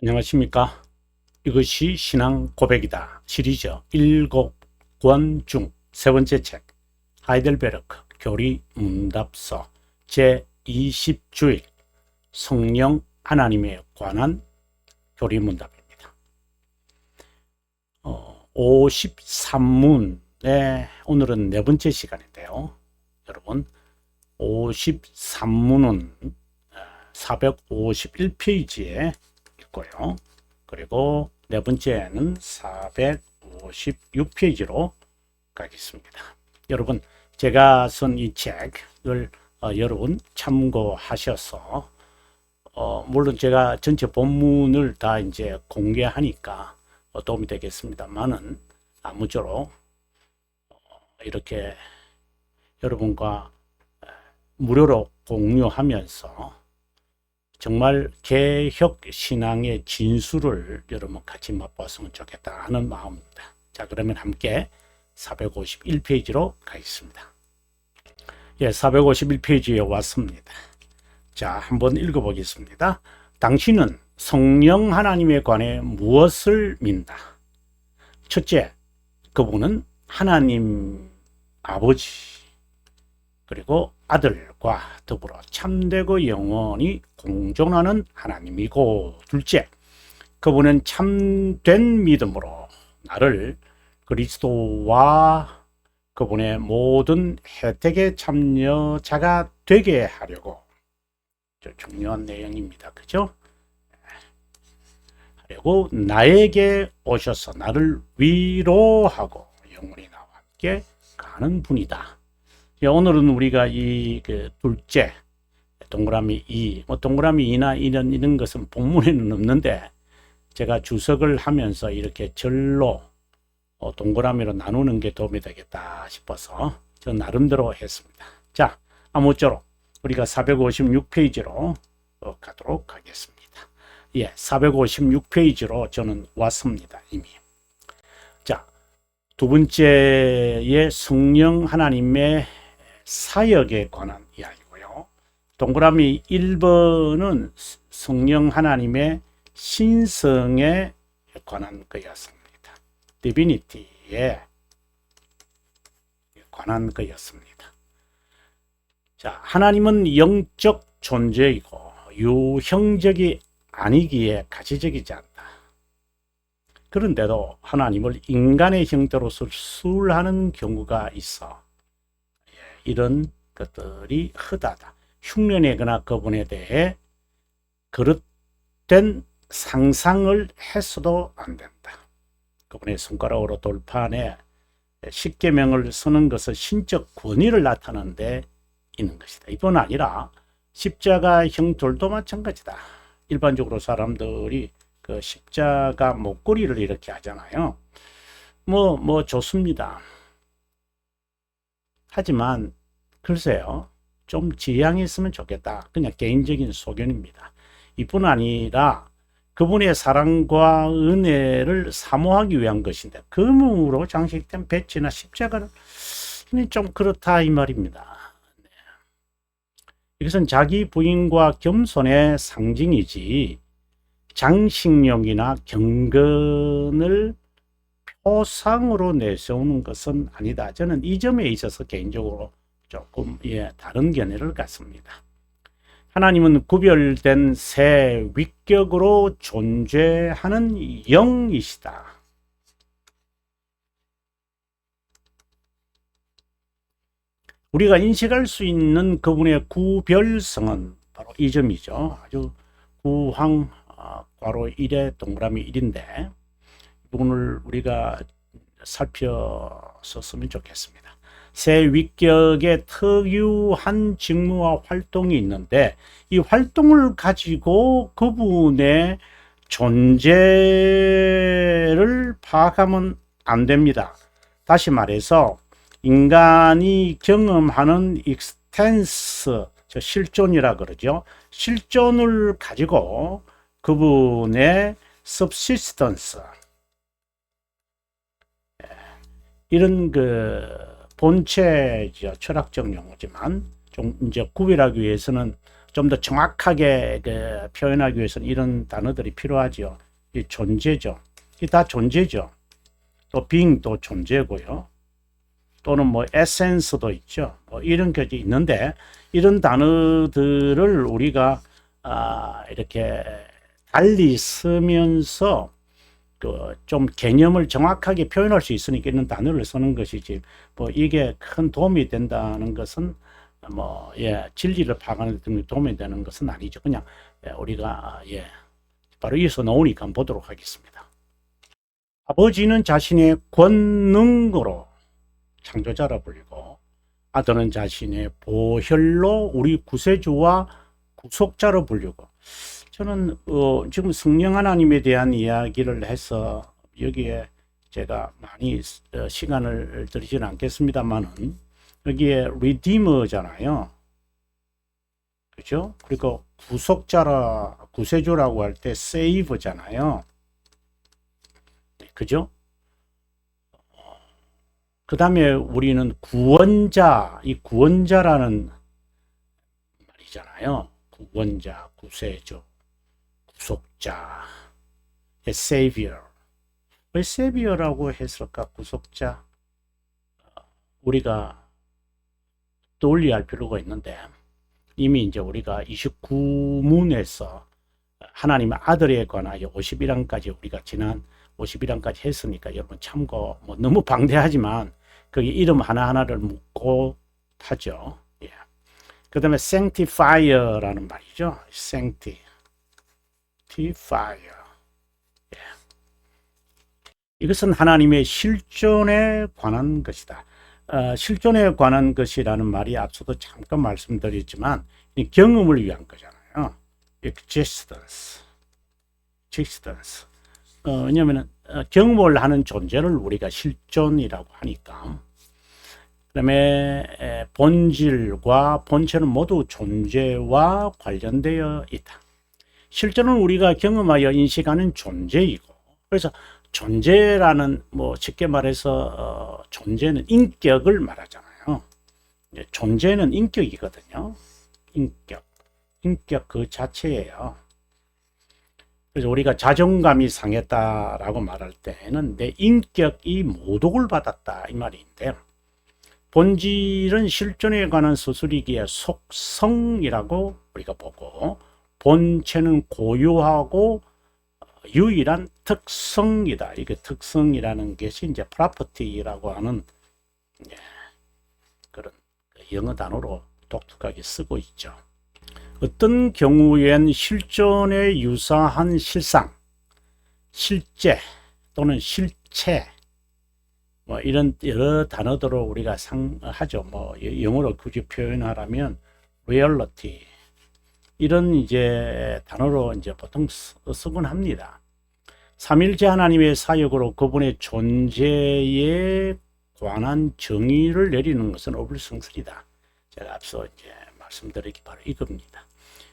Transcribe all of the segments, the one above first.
안녕하십니까. 이것이 신앙 고백이다 시리즈 7권 중 세 번째 책 하이델베르크 교리 문답서 제20주일 성령 하나님에 관한 교리 문답입니다. 53문의 오늘은 네 번째 시간인데요. 여러분 53문은 451페이지에 있고요. 그리고 네 번째는 456페이지로 가겠습니다. 여러분, 제가 쓴 이 책을 여러분 참고하셔서 물론 제가 전체 본문을 다 이제 공개하니까 도움이 되겠습니다만은 아무쪼록 이렇게 여러분과 무료로 공유하면서 정말 개혁 신앙의 진수를 여러분 같이 맛봤으면 좋겠다는 마음입니다. 자, 그러면 함께 451페이지로 가겠습니다. 예, 451페이지에 왔습니다. 자, 한번 읽어보겠습니다. 당신은 성령 하나님에 관해 무엇을 믿는다? 첫째, 그분은 하나님 아버지 그리고 아들과 더불어 참되고 영원히 공존하는 하나님이고, 둘째, 그분은 참된 믿음으로 나를 그리스도와 그분의 모든 혜택의 참여자가 되게 하려고, 중요한 내용입니다. 그죠? 하려고 나에게 오셔서 나를 위로하고 영원히 나와 함께 가는 분이다. 오늘은 우리가 이 둘째 동그라미 2, 동그라미 2나 이런 것은 본문에는 없는데 제가 주석을 하면서 이렇게 절로 동그라미로 나누는 게 도움이 되겠다 싶어서 저 나름대로 했습니다. 자, 아무쪼록 우리가 456페이지로 가도록 하겠습니다. 예, 456페이지로 저는 왔습니다. 이미. 자, 두 번째의 성령 하나님의 사역에 관한 이야기고요. 동그라미 1번은 성령 하나님의 신성에 관한 거였습니다. 디비니티에 관한 거였습니다. 자, 하나님은 영적 존재이고 유형적이 아니기에 가시적이지 않다. 그런데도 하나님을 인간의 형태로 설술하는 경우가 있어 이런 것들이 허다하다. 흉내내거나 그분에 대해 그릇된 상상을 해서도 안 된다. 그분의 손가락으로 돌판에 십계명을 쓰는 것은 신적 권위를 나타내는 데 있는 것이다. 이뿐 아니라 십자가 형틀도 마찬가지다. 일반적으로 사람들이 그 십자가 목걸이를 이렇게 하잖아요. 뭐 좋습니다. 하지만 글쎄요, 좀 지양했으면 좋겠다. 그냥 개인적인 소견입니다. 이뿐 아니라 그분의 사랑과 은혜를 사모하기 위한 것인데 금으로 장식된 배지나 십자가는 좀 그렇다 이 말입니다. 이것은 자기 부인과 겸손의 상징이지 장식용이나 경건을 표상으로 내세우는 것은 아니다. 저는 이 점에 있어서 개인적으로 조금 다른 견해를 갖습니다. 하나님은 구별된 새 위격으로 존재하는 영이시다. 우리가 인식할 수 있는 그분의 구별성은 바로 이 점이죠. 아주 구황 괄호 1에 동그라미 1인데 이 부분을 우리가 살펴서 쓰면 좋겠습니다. 새 위격의 특유한 직무와 활동이 있는데 이 활동을 가지고 그분의 존재를 파악하면 안 됩니다. 다시 말해서 인간이 경험하는 익스텐스, 실존이라 그러죠. 실존을 가지고 그분의 subsistence, 이런 본체죠. 철학적 용어지만 좀 이제 구별하기 위해서는 좀 더 정확하게 표현하기 위해서는 이런 단어들이 필요하죠. 이 존재죠. 이 다 존재죠. 또 being도 존재고요. 또는 뭐 에센스도 있죠. 뭐 이런 게 있는데 이런 단어들을 우리가 이렇게 달리 쓰면서 좀 개념을 정확하게 표현할 수 있으니까 이런 단어를 쓰는 것이지 뭐 이게 큰 도움이 된다는 것은 뭐 진리를 파악하는 데 도움이 되는 것은 아니죠. 그냥 우리가 바로 이어서 나오니까 보도록 하겠습니다. 아버지는 자신의 권능으로 창조자라 불리고 아들은 자신의 보혈로 우리 구세주와 구속자로 불리고 저는 지금 성령 하나님에 대한 이야기를 해서 여기에 제가 많이 시간을 들이지는 않겠습니다만은 여기에 리디머잖아요. 그죠? 그리고 구세주라고 할 때 세이브잖아요. 그죠? 그 다음에 우리는 구원자, 이 구원자라는 말이잖아요. 구원자, 구세주, 구속자, savior. 왜 savior라고 했을까? 구속자. 우리가 떠올려야 할 필요가 있는데 이미 이제 우리가 29문에서 하나님의 아들에 관하여 51항까지 우리가 지난 51항까지 했으니까 여러분 참고 뭐 너무 방대하지만 거기 이름 하나하나를 묻고 하죠. 그 다음에 sanctifier라는 말이죠. sanctifier. 이것은 하나님의 실존에 관한 것이다. 실존에 관한 것이라는 말이 앞서도 잠깐 말씀드렸지만 경험을 위한 거잖아요. existence. 왜냐하면 경험을 하는 존재를 우리가 실존이라고 하니까. 그 다음에 본질과 본체는 모두 존재와 관련되어 있다. 실존은 우리가 경험하여 인식하는 존재이고, 그래서 존재라는 뭐 쉽게 말해서 존재는 인격을 말하잖아요. 존재는 인격이거든요. 인격 그 자체예요. 그래서 우리가 자존감이 상했다라고 말할 때는 내 인격이 모독을 받았다 이 말인데요. 본질은 실존에 관한 서술이기에 속성이라고 우리가 보고, 본체는 고유하고 유일한 특성이다. 이게 특성이라는 것이 이제 property라고 하는 그런 영어 단어로 독특하게 쓰고 있죠. 어떤 경우엔 실존에 유사한 실상, 실제 또는 실체 뭐 이런 여러 단어들로 우리가 하죠. 뭐 영어로 굳이 표현하라면 reality 이런 이제 단어로 이제 보통 쓰곤 합니다. 삼일째 하나님의 사역으로 그분의 존재에 관한 정의를 내리는 것은 어불성설이다. 제가 앞서 이제 말씀드리기 바로 이겁니다.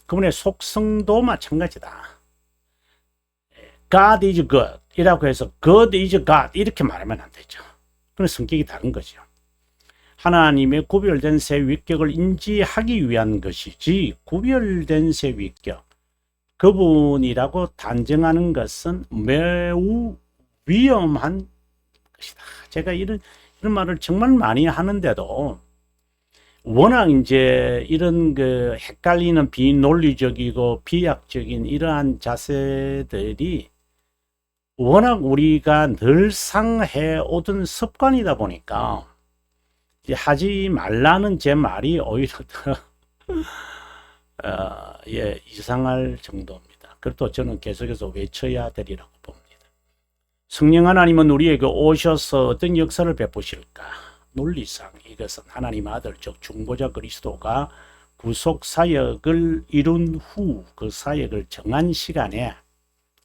그분의 속성도 마찬가지다. God is good 이라고 해서 God is God 이렇게 말하면 안 되죠. 그건 성격이 다른 거죠. 하나님의 구별된 새 위격을 인지하기 위한 것이지 구별된 새 위격, 그분이라고 단정하는 것은 매우 위험한 것이다. 제가 이런 말을 정말 많이 하는데도 워낙 이제 이런 그 헷갈리는 비논리적이고 비약적인 이러한 자세들이 워낙 우리가 늘상 해오던 습관이다 보니까 하지 말라는 제 말이 오히려 더 이상할 정도입니다. 그래도 저는 계속해서 외쳐야 되리라고 봅니다. 성령 하나님은 우리에게 오셔서 어떤 역사를 베푸실까? 논리상 이것은 하나님 아들 즉 중보자 그리스도가 구속 사역을 이룬 후 그 사역을 정한 시간에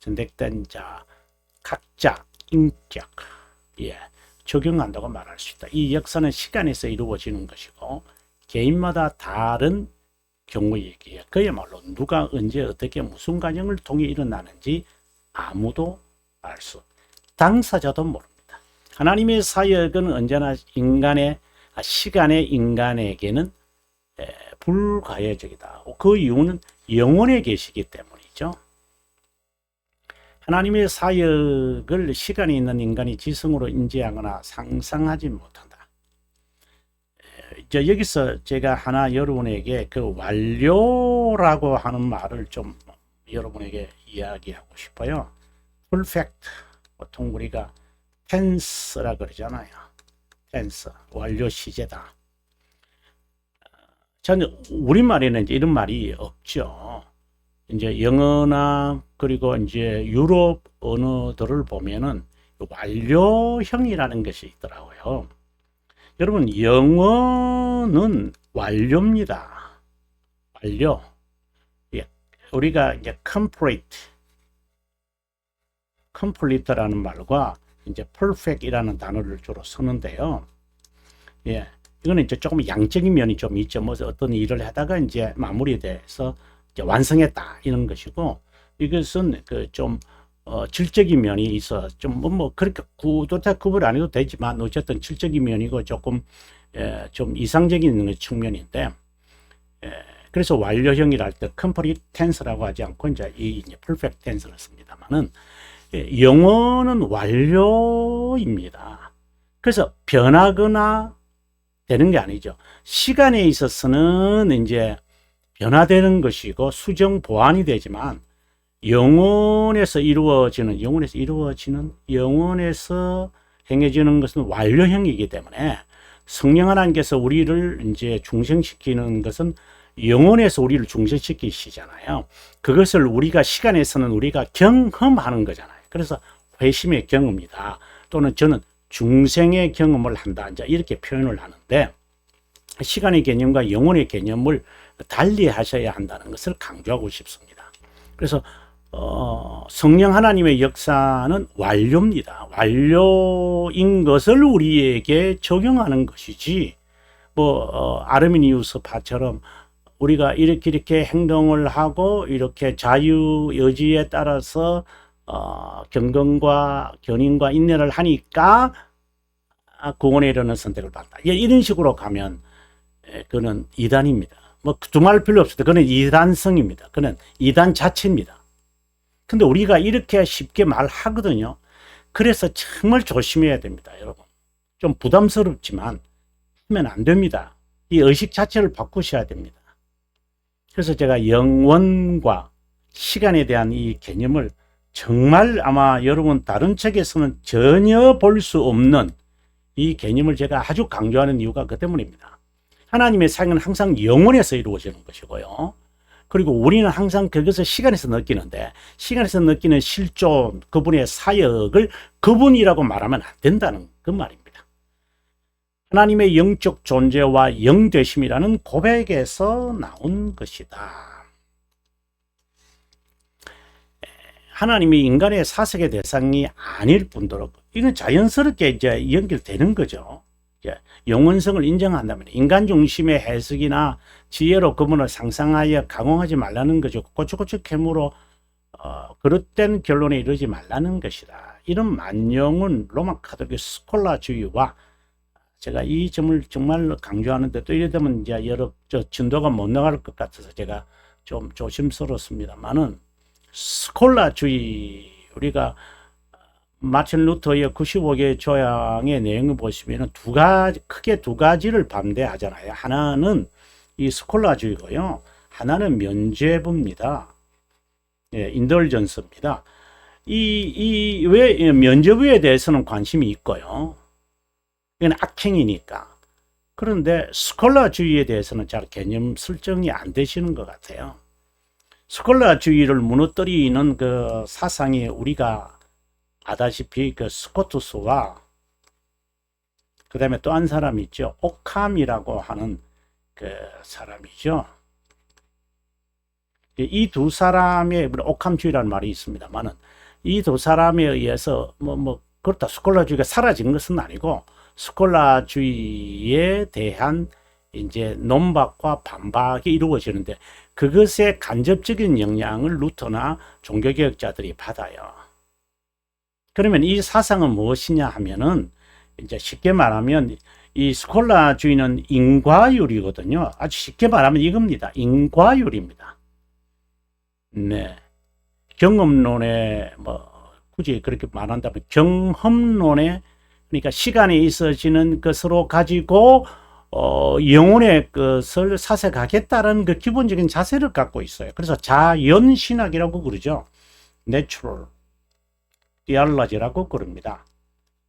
선택된 자 각자 인격 적용한다고 말할 수 있다. 이 역사는 시간에서 이루어지는 것이고 개인마다 다른 경우이기에 그야말로 누가 언제 어떻게 무슨 과정을 통해 일어나는지 아무도 알 수, 당사자도 모릅니다. 하나님의 사역은 언제나 시간의 인간에게는 불가해적이다. 그 이유는 영혼에 계시기 때문이죠. 하나님의 사역을 시간이 있는 인간이 지성으로 인지하거나 상상하지 못한다. 여기서 제가 하나 여러분에게 그 완료라고 하는 말을 좀 여러분에게 이야기하고 싶어요. perfect, 보통 우리가 tense라 그러잖아요. tense, 완료 시제다. 저는 우리말에는 이제 이런 말이 없죠. 이제 영어나 그리고 이제 유럽 언어들을 보면은 완료형이라는 것이 있더라고요. 여러분, 영어는 완료입니다. 완료. 예, 우리가 이제 complete라는 말과 이제 perfect이라는 단어를 주로 쓰는데요. 예, 이거는 이제 조금 양적인 면이 좀 있죠. 뭐 어떤 일을 하다가 이제 마무리돼서 이제 완성했다 이런 것이고, 이것은 그 좀 질적인 면이 있어 좀 뭐 그렇게 구도타 구분 안 해도 되지만 어쨌든 질적인 면이고 조금 좀 이상적인 측면인데, 그래서 완료형이랄 때 complete tense라고 하지 않고 이제 perfect tense를 씁니다만은, 영어는 완료입니다. 그래서 변하거나 되는 게 아니죠. 시간에 있어서는 이제 변화되는 것이고 수정 보완이 되지만, 영혼에서 행해지는 것은 완료형이기 때문에, 성령 하나님께서 우리를 이제 중생시키는 것은 영혼에서 우리를 중생시키시잖아요. 그것을 우리가 시간에서는 우리가 경험하는 거잖아요. 그래서 회심의 경험이다. 또는 저는 중생의 경험을 한다. 이제 이렇게 표현을 하는데, 시간의 개념과 영혼의 개념을 달리 하셔야 한다는 것을 강조하고 싶습니다. 그래서 성령 하나님의 역사는 완료입니다. 완료인 것을 우리에게 적용하는 것이지, 아르미니우스파처럼 우리가 이렇게 행동을 하고 이렇게 자유 의지에 따라서 경건과 견인과 인내를 하니까 구원에 이르는 선택을 받다. 이런 식으로 가면 그는 이단입니다. 두말 필요 없습니다. 그는 이단성입니다. 그는 이단 자체입니다. 근데 우리가 이렇게 쉽게 말하거든요. 그래서 정말 조심해야 됩니다, 여러분. 좀 부담스럽지만 하면 안 됩니다. 이 의식 자체를 바꾸셔야 됩니다. 그래서 제가 영원과 시간에 대한 이 개념을 정말 아마 여러분 다른 책에서는 전혀 볼 수 없는 이 개념을 제가 아주 강조하는 이유가 그 때문입니다. 하나님의 사역은 항상 영혼에서 이루어지는 것이고요. 그리고 우리는 항상 그것을 시간에서 느끼는데, 시간에서 느끼는 실존, 그분의 사역을 그분이라고 말하면 안 된다는 그 말입니다. 하나님의 영적 존재와 영되심이라는 고백에서 나온 것이다. 하나님이 인간의 사색의 대상이 아닐 뿐더러 이건 자연스럽게 이제 연결되는 거죠. 영원성을 인정한다면 인간 중심의 해석이나 지혜로 그분을 상상하여 강화하지 말라는 거죠. 고추고추 캐물어 그릇된 결론에 이르지 말라는 것이다. 이런 만용은 로마 카톨릭 스콜라주의와, 제가 이 점을 정말 강조하는데 또 이래 되면 이제 진도가 못 나갈 것 같아서 제가 좀 조심스럽습니다만은, 스콜라주의, 우리가 마틴 루터의 95개 조항의 내용을 보시면 크게 두 가지를 반대하잖아요. 하나는 이 스콜라주의고요. 하나는 면죄부입니다. 인덜전스입니다. 왜 면죄부에 대해서는 관심이 있고요. 이건 악행이니까. 그런데 스콜라주의에 대해서는 잘 개념 설정이 안 되시는 것 같아요. 스콜라주의를 무너뜨리는 그 사상이 우리가 아다시피 그 스코투스와 그 다음에 또 한 사람이 있죠. 오캄이라고 하는 그 사람이죠. 이 두 사람의, 오캄주의라는 말이 있습니다만은, 이 두 사람에 의해서 그렇다 스콜라주의가 사라진 것은 아니고, 스콜라주의에 대한 이제 논박과 반박이 이루어지는데, 그것의 간접적인 영향을 루터나 종교개혁자들이 받아요. 그러면 이 사상은 무엇이냐 하면은, 이제 쉽게 말하면 이 스콜라주의는 인과율이거든요. 아주 쉽게 말하면 이겁니다. 인과율입니다. 네. 경험론에 굳이 그렇게 말한다면 경험론에, 그러니까 시간에 있어지는 것으로 가지고 영혼의 것을 사색하겠다는 그 기본적인 자세를 갖고 있어요. 그래서 자연신학이라고 그러죠. 내추럴 디알라지라고 그럽니다.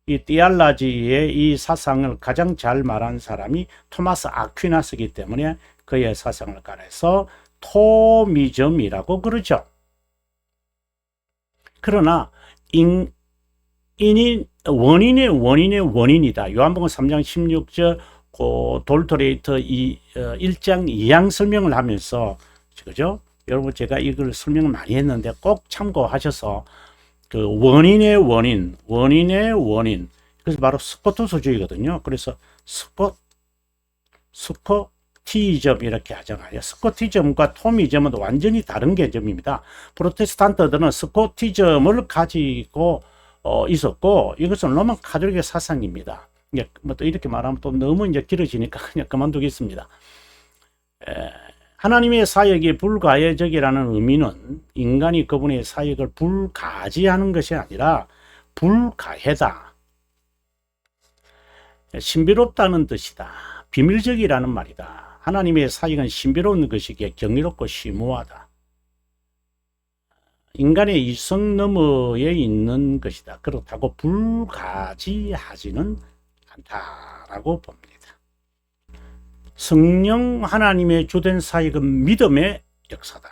이 디알라지의 이 사상을 가장 잘 말한 사람이 토마스 아퀴나스이기 때문에 그의 사상을 가려서 토미즘이라고 그러죠. 그러나 원인의 원인이다. 요한복음 3장 16절 돌토레이터 1장 2항 설명을 하면서, 그죠? 여러분, 제가 이걸 설명을 많이 했는데 꼭 참고하셔서 그 원인의 원인. 그래서 바로 스코트주의거든요. 그래서 스코티즘 이렇게 하잖아요. 스코티즘과 토미즘은 완전히 다른 개념입니다. 프로테스탄트들은 스코티즘을 가지고 있었고, 이것은 로마 가톨릭의 사상입니다. 또 이렇게 말하면 또 너무 이제 길어지니까 그냥 그만두겠습니다. 하나님의 사역이 불가해적이라는 의미는 인간이 그분의 사역을 불가지하는 것이 아니라 불가해다. 신비롭다는 뜻이다. 비밀적이라는 말이다. 하나님의 사역은 신비로운 것이기에 경이롭고 심오하다. 인간의 이성 너머에 있는 것이다. 그렇다고 불가지하지는 않다라고 봅니다. 성령 하나님의 주된 사역은 믿음의 역사다.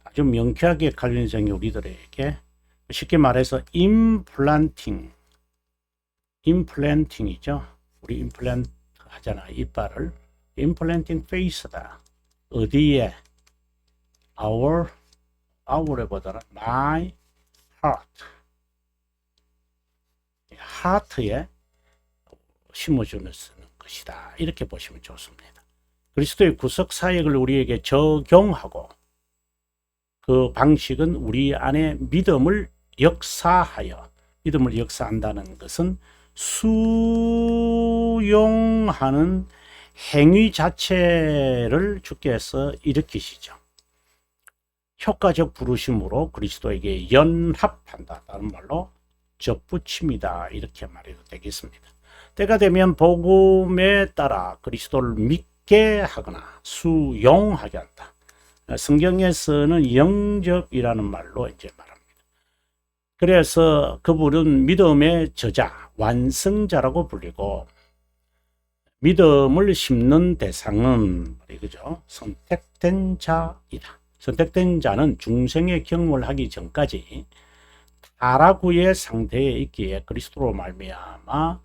아주 명쾌하게 갈린성이 우리들에게 쉽게 말해서 임플란팅이죠. 우리 임플란트 하잖아, 이빨을. 임플란팅 페이스다. 어디에? our보다는 my heart에 심어주는 것이다. 이렇게 보시면 좋습니다. 그리스도의 구속 사역을 우리에게 적용하고, 그 방식은 우리 안에 믿음을 역사한다는 것은 수용하는 행위 자체를 주께서 일으키시죠. 효과적 부르심으로 그리스도에게 연합한다. 다른 말로 접붙임이다. 이렇게 말해도 되겠습니다. 때가 되면 복음에 따라 그리스도를 믿게 하거나 수용하게 한다. 성경에서는 영접이라는 말로 이제 말합니다. 그래서 그분은 믿음의 저자, 완성자라고 불리고, 믿음을 심는 대상은 그죠? 선택된 자이다. 선택된 자는 중생의 경험을 하기 전까지 타락의 상태에 있기에 그리스도로 말미암아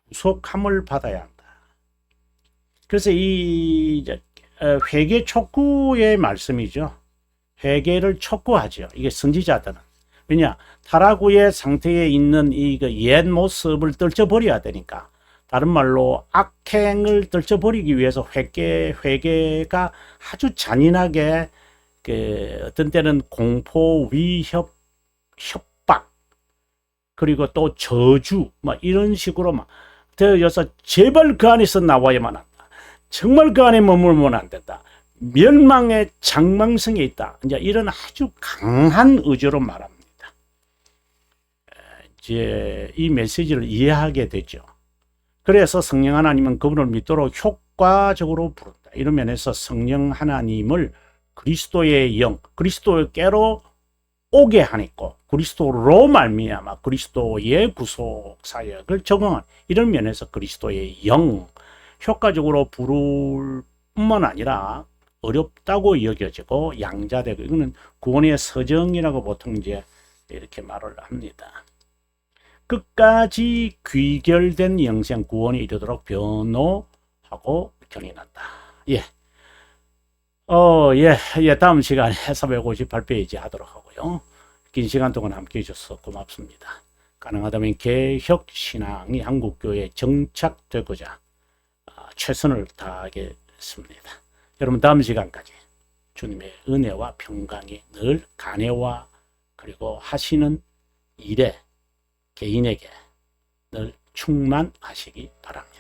구속함을 받아야 한다. 그래서 이 회개 촉구의 말씀이죠. 회개를 촉구하죠. 이게 선지자들은. 왜냐? 타락의 상태에 있는 이 옛 모습을 떨쳐버려야 되니까. 다른 말로 악행을 떨쳐버리기 위해서 회개가 아주 잔인하게, 어떤 때는 공포, 위협, 협박, 그리고 또 저주, 이런 식으로 되어서 제발 그 안에서 나와야만 한다. 정말 그 안에 머물면 안 된다. 멸망의 장망성에 있다. 이제 이런 아주 강한 의지로 말합니다. 이제 이 메시지를 이해하게 되죠. 그래서 성령 하나님은 그분을 믿도록 효과적으로 부른다. 이런 면에서 성령 하나님을 그리스도의 영, 그리스도께로 오게 하니까 그리스도로 말미암아 그리스도의 구속 사역을 적용한, 이런 면에서 그리스도의 영, 효과적으로 부를 뿐만 아니라 어렵다고 여겨지고 양자되고, 이거는 구원의 서정이라고 보통 이제 이렇게 말을 합니다. 끝까지 귀결된 영생 구원에 이르도록 변호하고 견인한다. 다음 시간에 458페이지 하도록 하고요. 긴 시간 동안 함께 해주셔서 고맙습니다. 가능하다면 개혁신앙이 한국교회에 정착되고자 최선을 다하겠습니다. 여러분, 다음 시간까지 주님의 은혜와 평강이 늘 간회와 그리고 하시는 일에 개인에게 늘 충만하시기 바랍니다.